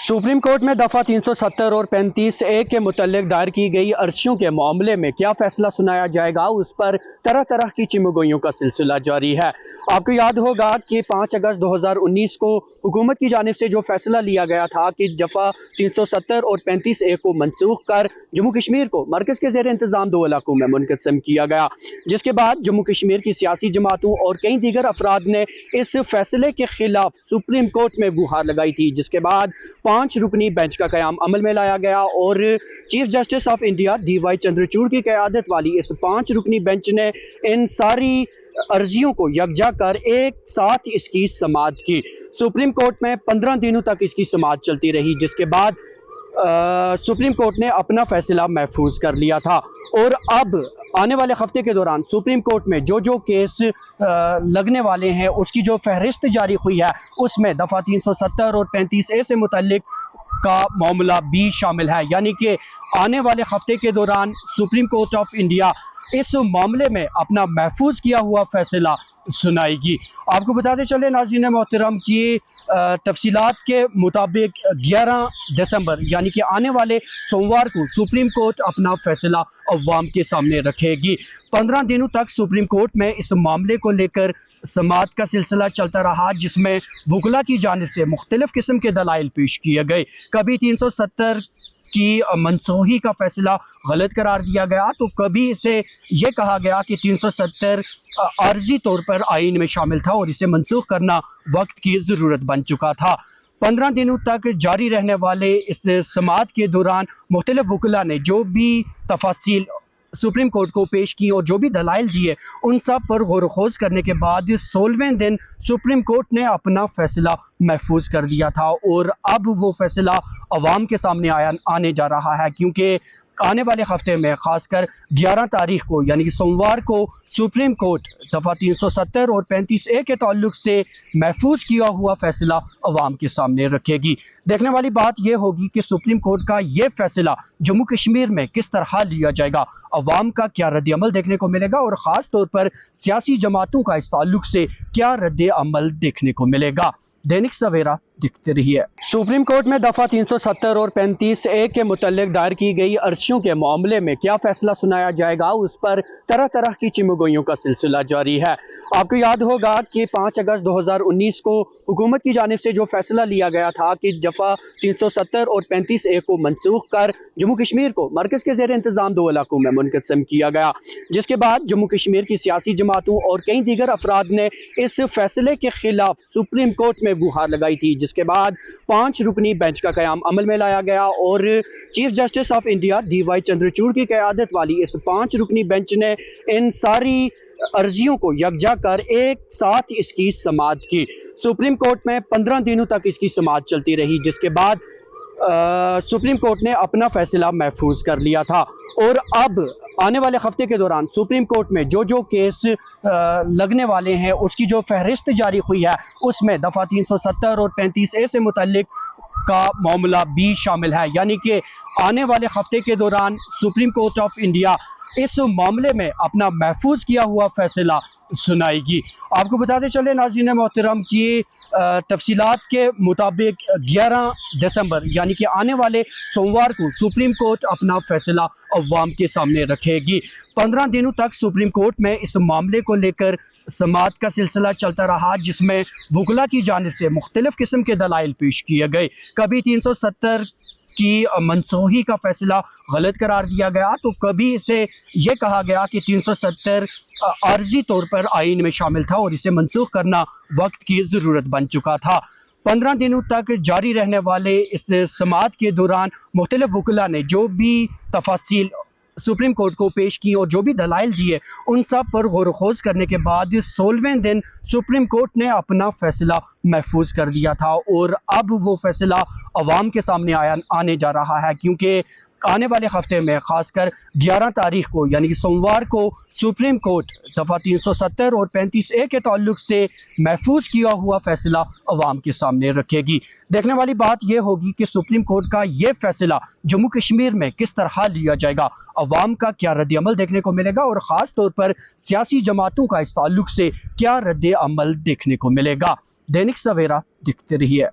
Supreme court में दफा 370 और 35(a) के मुतल्लिक दायर की गई अर्जियों के मामले में क्या फैसला सुनाया जाएगा, उस पर तरह तरह की चिमगोइयों का सिलसिला जारी है। आपको याद होगा कि 5 अगस्त 2019 को हुकूमत की जानिब से जो फैसला लिया गया था कि दफा 370 और 35(a) को मनसूख कर जम्मू कश्मीर को मरकज के ज़ेर इंतज़ाम 2 इलाकों में मुनक़सिम किया गया, जिसके बाद जम्मू कश्मीर की सियासी जमातों और कई दीगर अफराद ने इस फैसले के खिलाफ सुप्रीम कोर्ट में गुहार लगाई थी, जिसके बाद 5 रुकनी बेंच का क़याम अमल में लाया गया और chief justice of India DY Chandrachud की क़यादत वाली इस 5 रुकनी बेंच ने इन सारी अर्जियों को यकजा कर एक साथ इसकी समाअत की। सुप्रीम कोर्ट में 15 दिनों तक इसकी समाअत चलती रही, जिसके बाद सुप्रीम कोर्ट ने अपना फैसला महफूज कर लिया था और अब आने वाले हफ्ते के दौरान सुप्रीम कोर्ट में जो केस लगने वाले हैं उसकी जो फहरिस्त जारी हुई है, उसमें दफा 370 और 35(a) से मुतल्लिक का मामला भी शामिल है। यानी कि आने वाले हफ्ते के दौरान सुप्रीम कोर्ट ऑफ इंडिया इस मामले में अपना महफूज किया हुआ फैसला सुनाएगी। आपको बताते चले नाज़रीन मोहतरम की तफसीलात के मुताबिक 11 दिसंबर यानी कि आने वाले सोमवार को सुप्रीम कोर्ट अपना फैसला अवाम के सामने रखेगी। 15 दिनों तक सुप्रीम कोर्ट में इस मामले को लेकर समाअत का सिलसिला चलता रहा, जिसमें वकला की जानिब से मुख्तलिफ किस्म के दलाइल पेश किए गए। कभी 370 की मनसूखी का फैसला गलत करार दिया गया, तो कभी इसे यह कहा गया कि 370 आर्जी तौर पर आइन में शामिल था और इसे मनसूख करना वक्त की ज़रूरत बन चुका था। 15 दिनों तक जारी रहने वाले इस समाअत के दौरान मुख्तलिफ वकला ने जो भी तफासील सुप्रीम कोर्ट को पेश की और जो भी दलाइल दिए, उन सब पर गौर खोज करने के बाद 16वें दिन सुप्रीम कोर्ट ने अपना फैसला महफूज कर दिया था और अब वो फैसला अवाम के सामने आने जा रहा है, क्योंकि आने वाले हफ्ते में खासकर 11 तारीख को यानी कि सोमवार को सुप्रीम कोर्ट दफा 370 और 35(a) के ताल्लुक से महफूज किया हुआ फैसला अवाम के सामने रखेगी। देखने वाली बात यह होगी कि सुप्रीम कोर्ट का यह फैसला जम्मू कश्मीर में किस तरह लिया जाएगा, अवाम का क्या रद्द-ए-अमल देखने को मिलेगा और ख़ास तौर पर सियासी जमातों का इस ताल्लुक से क्या रद्द-ए-अमल देखने को मिलेगा। दैनिक सवेरा दिखते रहिए। सुप्रीम कोर्ट में दफा 370 और 35(a) के मुतल्लिक दायर की गई अर्जियों के मामले में क्या फैसला सुनाया जाएगा, उस पर तरह तरह की चिमगोइयों का सिलसिला जारी है। आपको याद होगा कि 5 अगस्त 2019 को हुकूमत की जानिब से जो फैसला लिया गया था कि दफा 370 और 35(a) को मनसूख कर जम्मू कश्मीर को मरकज के ज़ेर इंतज़ाम 2 इलाकों में मुनक़सिम किया गया, जिसके बाद जम्मू कश्मीर की सियासी जमातों और कई दीगर अफराद ने इस फैसले के खिलाफ सुप्रीम कोर्ट में गुहार लगाई थी, जिसके बाद 5 रुकनी बेंच का क़याम अमल में लाया गया और chief justice of India DY Chandrachud की क़यादत वाली इस 5 रुकनी बेंच ने इन सारी अर्जियों को यकजा कर एक साथ इसकी समाअत की। सुप्रीम कोर्ट में 15 दिनों तक इसकी समाअत चलती रही, जिसके बाद सुप्रीम कोर्ट ने अपना फैसला महफूज कर लिया था और अब आने वाले हफ्ते के दौरान सुप्रीम कोर्ट में जो केस लगने वाले हैं उसकी जो फहरिस्त जारी हुई है, उसमें दफा 370 और 35(a) से मुतल्लिक का मामला भी शामिल है। यानी कि आने वाले हफ्ते के दौरान सुप्रीम कोर्ट ऑफ इंडिया इस मामले में अपना महफूज किया हुआ फैसला सुनाएगी। आपको बताते चले नाज़रीन मोहतरम की तफसीलात के मुताबिक 11 दिसंबर यानी कि आने वाले सोमवार को सुप्रीम कोर्ट अपना फैसला अवाम के सामने रखेगी। 15 दिनों तक सुप्रीम कोर्ट में इस मामले को लेकर समाअत का सिलसिला चलता रहा, जिसमें वकला की जानिब से मुख्तलिफ किस्म के दलाइल पेश किए गए। कभी 370 की मनसूखी का फैसला गलत करार दिया गया, तो कभी इसे यह कहा गया कि 370 आर्जी तौर पर आइन में शामिल था और इसे मनसूख करना वक्त की ज़रूरत बन चुका था। 15 दिनों तक जारी रहने वाले इस समाअत के दौरान मुख्तलिफ वकला ने जो भी तफासील सुप्रीम कोर्ट को पेश की और जो भी दलाइल दिए, उन सब पर गौर खोज करने के बाद 16वें दिन सुप्रीम कोर्ट ने अपना फैसला महफूज कर दिया था और अब वो फैसला अवाम के सामने आने जा रहा है, क्योंकि आने वाले हफ्ते में खासकर 11 तारीख को यानी कि सोमवार को सुप्रीम कोर्ट दफा 370 और 35(a) के ताल्लुक से महफूज किया हुआ फैसला अवाम के सामने रखेगी। देखने वाली बात यह होगी कि सुप्रीम कोर्ट का यह फैसला जम्मू कश्मीर में किस तरह लिया जाएगा, अवाम का क्या रद्द-ए-अमल देखने को मिलेगा और ख़ास तौर पर सियासी जमातों का इस ताल्लुक से क्या रद्द-ए-अमल देखने को मिलेगा। दैनिक सवेरा दिखते रहिए।